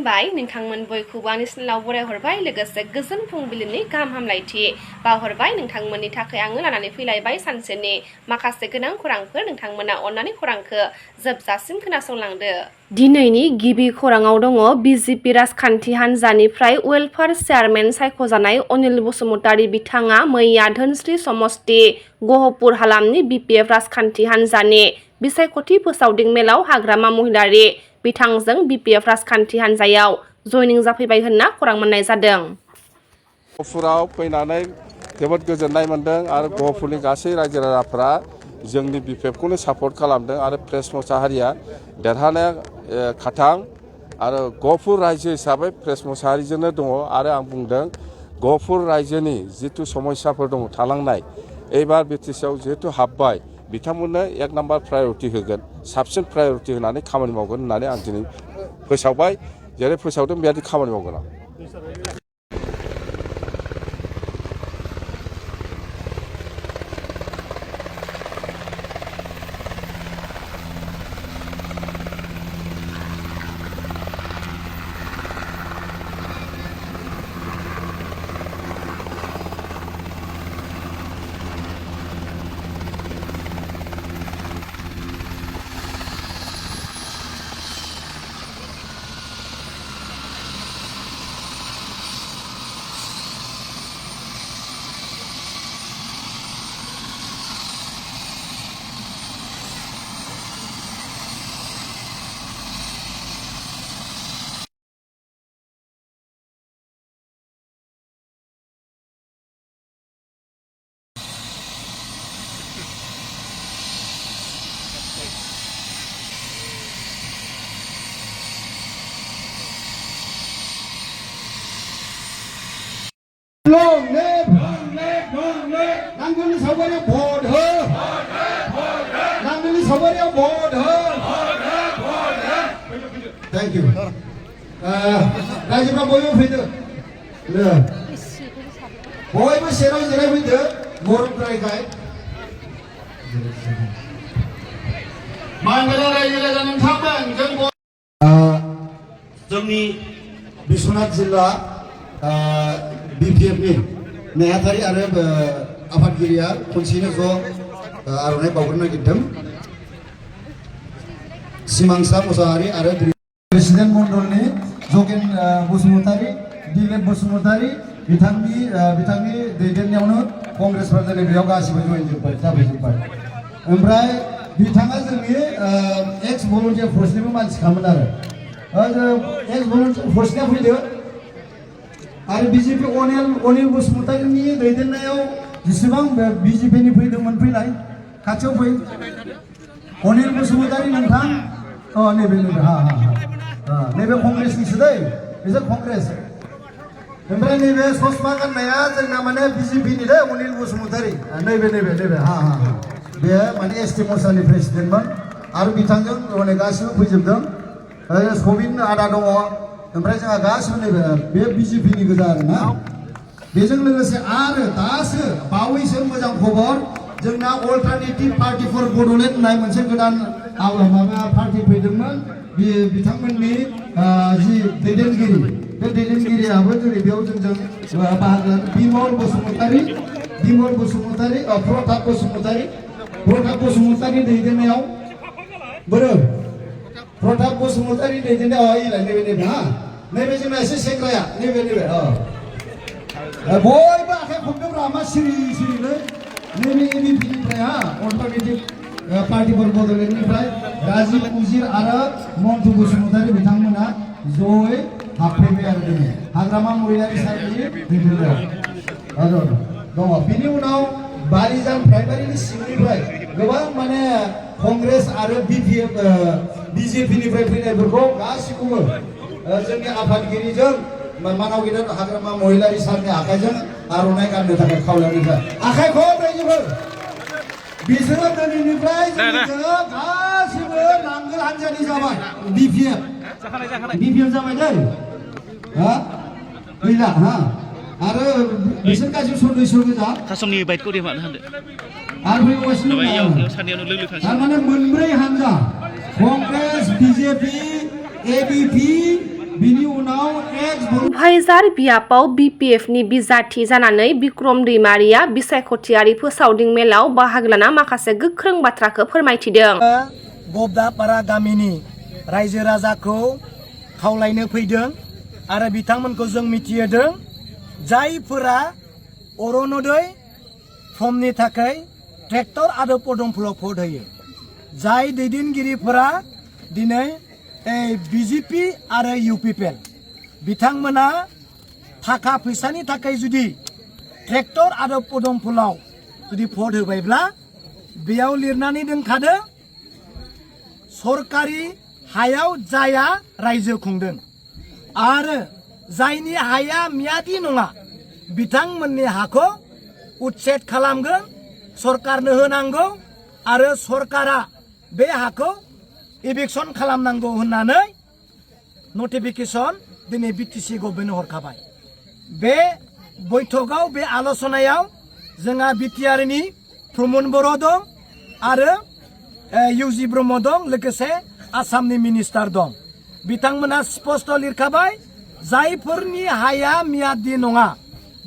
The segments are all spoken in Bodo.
खुलुमबाय नोंथांमोन बयखौबो आंनि चेनेलाव बरायहरबाय लोगोसे गोजोन फुंबिलिनि गाहाम हामलायथि बावहरबाय नोंथांमोननि थाखाय आङो लानानै फैलायबाय सानसेनि माखासे गोनां खौरांफोर नोंथांमोना अन्नानै खौरांखौ जोबजासिम खोनासंलांदो। दिनैनि गिबि खौराङाव दङ बिजेपि राजखान्थि हान्जानिफ्राय वेलफेयार चेयारमेन सायख'जानाय अनिल बसुमतारी बिथाङा मैया धोनस्री समष्टि गहपुर हालामनि बिपिएफ राजखान्थि हान्जानि बिसायख'थि फोसावदिं मेलाव हाग्रामा महिलारि बिथांजों बिपिएफ राजखान्थि हान्जायाव जयनिं जाफैबाय होनना खौरां मोननाय जादों। गहपुराव फैनानै जोबोद गोजोननाय मोनदों आरो गहपुरनि गासै रायजो राजाफ्रा जोंनि बिपिएफखौनो सापर्ट खालामदों आरो प्रेस मोसाहारिया देरहानाया खाथां आरो गहपुर रायजो हिसाबै प्रेस मोसाहारिजोंनो दङ आरो आं बुंदों गहपुर रायजोनि जिथु समस्याफोर दङ थालांनाय एबार बिटिसिआव जिहेतु हाबबाय बिथांमोननो एक नाम्बार प्रायरिटि होगोन साबसिन प्रायरिटि होनानै खामानि मावगोन होननानै आं दिनै फोसावबाय जेरै फोसावदों बेबायदि खामानि मावगोन आं। Nangguli sabarnya Bodo. Nangguli sabarnya Bodo. Thank you. Rajibra boyo fayda. Boy mas serai fayda. Morum try kai. Mangala rajila jangan sabang jeng boy. Jengni Bisunath Jilla BPF ni नेहाथारि आरो आफादगिरिया खनसेनो ज' आर'नाइ बावग्रोनो नागिरदों सिमांसा मुसाहारि आरो प्रेसिडेन्ट मण्डलनि जगेन बसुमतारी दिलीप बसुमतारी बिथांनि दैदेननायावनो कंग्रेसफोरा दिनै बेयाव गासिबो जइन जाफैजोब्बाय ओमफ्राय बिथाङा जोंनि एक्स भलन्टियार फर्सनिबो मानसिखामोन आरो एक्स भलन्टियार फर्सनिया फैदो आरो बिजेपि अनिल बसुमतारीनि दैदेननायाव जेसेबां बिजेपिनि फैदोंमोन फैनाय खाथियाव फै अनिल बसुमतारी नोंथां नैबे नैबे कंग्रेसनिसो दै बिसोर कंग्रेस ओमफ्राय नैबे ससमा गाननाया जोंना माने बिजेपिनि दै अनिल बसुमतारी नैबे बे माने एसटि मर्चानि प्रेसिडेन्टमोन आरो बिथांजों माने गासिबो फैजोबदों सबिन आदा दङ ओमफ्राय जोंहा गासिबो नैबे बे बिजेपिनि गोजा आरोना बेजों लोगोसे आरो दासो बावैसो मोजां खबर जोंना अल्टारनेटिभ पार्टि फर बड'लेण्ड होननाय मोनसे गोदान माबा पार्टि फैदोंमोन बिथांमोननि जि दैदेनगिरि बे दैदेनगिरियाबो दिनै बेयाव जोंजों बाहागो बिमल बसुमतारी प्रताप बसुमतारी दैदेननायाव बोरो प्रताप बसुमतारी दैदेननायाव नैबे नैबे जोंना एसे सेंग्राया नैबे बयबो आखाइ खबदोंब्रा मा सिरिनो नैबे एबिपिनिफ्राय alternative party four बड'लेण्डनिफ्राय Rajib Ujir आरो मन्टु बसुमतारी बिथांमोना जयै हाबफैबाय आरो दिनै हाग्रामा महिलारि सारनि दैदेननायाव दङ बिनि उनाव बारिजान प्राइमारिनि सिंनिफ्राय गोबां माने कंग्रेस आरो बिजेपिनिफ्राय फैनायफोरखौ गासिखौबो जोंनि आफादगिरिजों मानाव गेदेर हाग्रामा महिलारि सारनि आखाइजों आर'नाइ गाननो थाखाय खावलायनाय आखाइखौ रायजोफोर बिसोरो दिनैनिफ्राय जोङो गासिबो नांगोल हान्जानि जाबाय बिपिएफ जाबाय दै गैला आरो बिसोर गासिबो सदस्य गोजा कासमनि बाइटखौ देमानो होनदो आरो फैगासिनो थारमाने मोनब्रै हान्जा कंग्रेस बिजेपि एबिपि बिनि उनाव भाइजार बियापाव BPFनि बिजाथि जानानै बिक्रम दैमारिया बिसायख'थियारि फोसावदिं मेलाव बाहागो लाना माखासे गोख्रों बाथ्राखौ फोरमायथिदों। गबदापारा गामिनि रायजो राजाखौ खावलायनो फैदों आरो बिथांमोनखौ जों मिथिहोदों जायफोरा अरुणोदय फर्मनि थाखाय ट्रेक्टर आरो पदमफुलाव भट होयो जाय दैदेनगिरिफोरा दिनै BJP आरो UPPL बिथांमोना थाखा फैसानि थाखाय जुदि ट्रेक्टर आरो पदमफुलाव जुदि भट होबायब्ला बेयाव लिरनानै दोनखादों सरकारि हायाव जाया रायजो खुंदों आरो जायनि हाया मियादि नङा बिथांमोननि हाखौ उच्छेद खालामगोन सरकारनो होनांगौ आरो सरकारा बे हाखौ इभिक्सन खालामनांगौ होननानै नटिफिकेसन दिनै BTC गभर्नमेन्टनो हरखाबाय। बे बैठकआव बे आलोचनायाव जोंहा बिटिआरनि प्रमद बर' दं आरो UG ब्रह्म दं लोगोसे आसामनि मिनिस्टार दं। बिथांमोना स्पष्ट लिरखाबाय जायफोरनि हाया मियादि नङा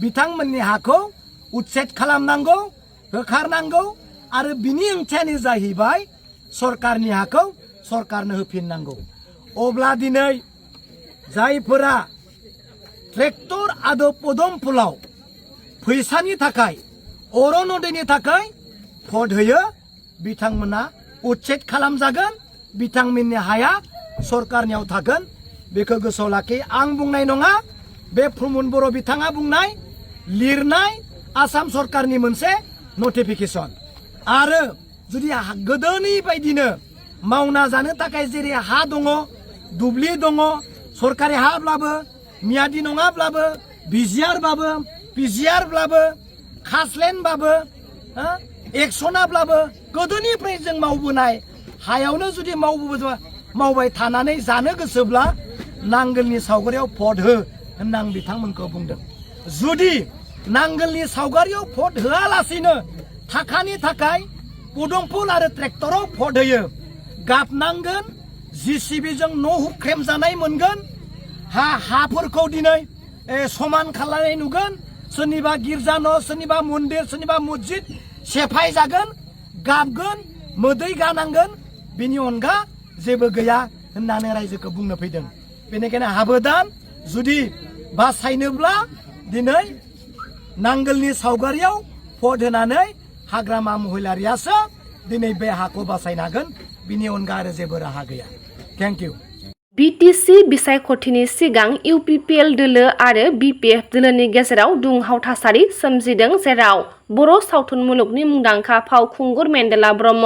बिथांमोननि हाखौ उच्छेद खालामनांगौ होखारनांगौ आरो बिनि ओंथियानो जाहैबाय सरकारनि हाखौ सरकारनो होफिननांगौ। अब्ला दिनै जायफोरा ट्रेक्टर आरो पदमफुलाव फैसानि थाखाय अरुणोदयनि थाखाय भट होयो बिथांमोना उच्छेद खालामजागोन बिथांमोननि हाया सरकारनियाव थागोन बेखौ गोसोआव लाखि आं बुंनाय नङा बे प्रमद बर' बिथाङा बुंनाय लिरनाय आसाम सरकारनि मोनसे नटिफिकेसन आरो जुदि गोदोनि बायदिनो मावना जानो थाखाय जेरै हा दङ दुब्लि दङ सरकारि हाब्लाबो मियादि नङाब्लाबो बिजिआरबाबो पिजिआरब्लाबो खासलेनबाबो एक्सनाब्लाबो गोदोनिफ्राय जों मावबोनाय हायावनो जुदि मावबाय थानानै जानो गोसोब्ला नांगोलनि सावगारियाव भट हो होनना आं बिथांमोनखौ बुंदों। जुदि नांगोलनि सावगारियाव भट होआलासिनो थाखानि थाखाय पदमफुल आरो ट्रेक्टराव भट होयो गाबनांगोन JCBजों न' हुख्रेम जानाय मोनगोन हाफोरखौ दिनै समान खालामनाय नुगोन सोरनिबा गिर्जा न' सोरनिबा मन्दिर सोरनिबा मस्जिद सेफाय जागोन गाबगोन मोदै गानांगोन बिनि अनगा जेबो गैया होननानै रायजोखौ बुंनो फैदों। बेनिखायनो हाबोदान जुदि बासायनोब्ला दिनै नांगोलनि सावगारियाव भट होनानै हाग्रामा महिलारियासो दिनै बे हाखौ बासायनो हागोन बिनि अनगा आरो जेबो राहा गैया। Thank you. BTC बिसायख'थिनि सिगां UPPL दोलो आरो BPF दोलोनि गेजेराव दुंहाव थासारि सोमजिदों जेराव बर' सावथुन मुलुगनि मुंदांखा फावखुंगुर मेन्देला ब्रह्म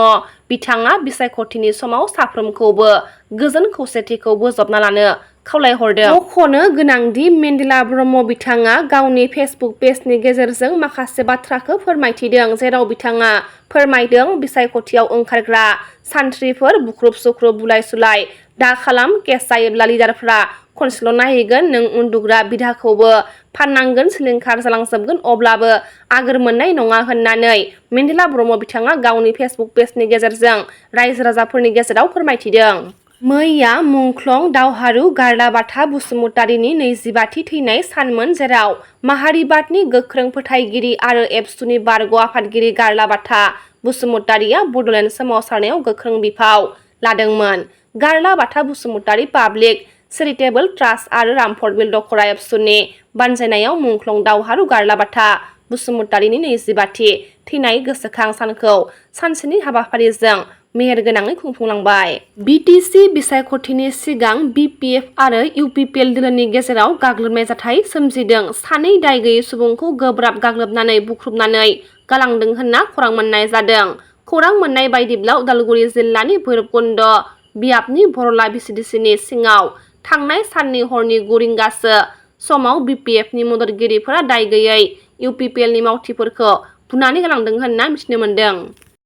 बिथाङा बिसायख'थिनि समाव साफ्रोमखौबो गोजोन खौसेथिखौ बोजबना लानो खावलायहरदों। मख'नो गोनांदि मेन्देला ब्रह्म बिथाङा गावनि फेसबुक पेजनि गेजेरजों माखासे बाथ्राखौ फोरमायथिदों जेराव बिथाङा फोरमायदों बिसायख'थियाव ओंखारग्रा सान्थ्रिफोर बुख्रुब सुख्रुब बुलाय सुलाय दा खालाम केस जायोब्ला लिडारफ्रा खनसेल' नायहैगोन नों उन्दुग्रा बिधाखौबो फाननांगोन सिलिंखार जालांजोबगोन अब्लाबो आगोर मोननाय नङा होननानै मेन्देला ब्रह्म बिथाङा गावनि फेसबुक पेजनि गेजेरजों रायजो राजाफोरनि गेजेराव फोरमायथिदों। मैया मुंख्लं दावहारु गार्लाबाथा बसुमतारिनि 25थि थैनाय सानमोन जेराव माहारिबादनि गोख्रों फोथायगिरि आरो एबसुनि बारग' आफादगिरि गार्लाबाथा बसुमतारिया बड'लेण्ड सोमावसारनायाव गोख्रों बिफाव लादोंमोन। गार्लाबाथा बसुमतारि पाब्लिक चेरिटेबल ट्रास्ट आरो रामफर्टविल दखरा एबसुनि बानजायनायाव मुंख्लं दावहारु गार्लाबाथा बसुमतारिनि 25थि थैनाय गोसोखां सानखौ सानसेनि हाबाफारिजों मेहेरगोनाङै खुंफुंलांबाय। BTC बिसायख'थिनि सिगां BPF आरो UPPL दोलोनि गेजेराव गाग्लोबनाय जाथाय सोमजिदों। सानै दाय गैयै सुबुंखौ गोब्राब गाग्लोबनानै बुख्रुबनानै गालांदों होनना खौरां मोननाय जादों। खौरां मोननाय बायदिब्ला उदालगुरि जिल्लानि भैरबकुन्द बियाबनि बरला VCDCनि सिङाव थांनाय साननि हरनि 9 रिंगासो समाव BPFनि मददगिरिफोरा दाय गैयै UPPLनि मावथिफोरखौ बुनानै गालांदों होनना मिथिनो मोन्दों।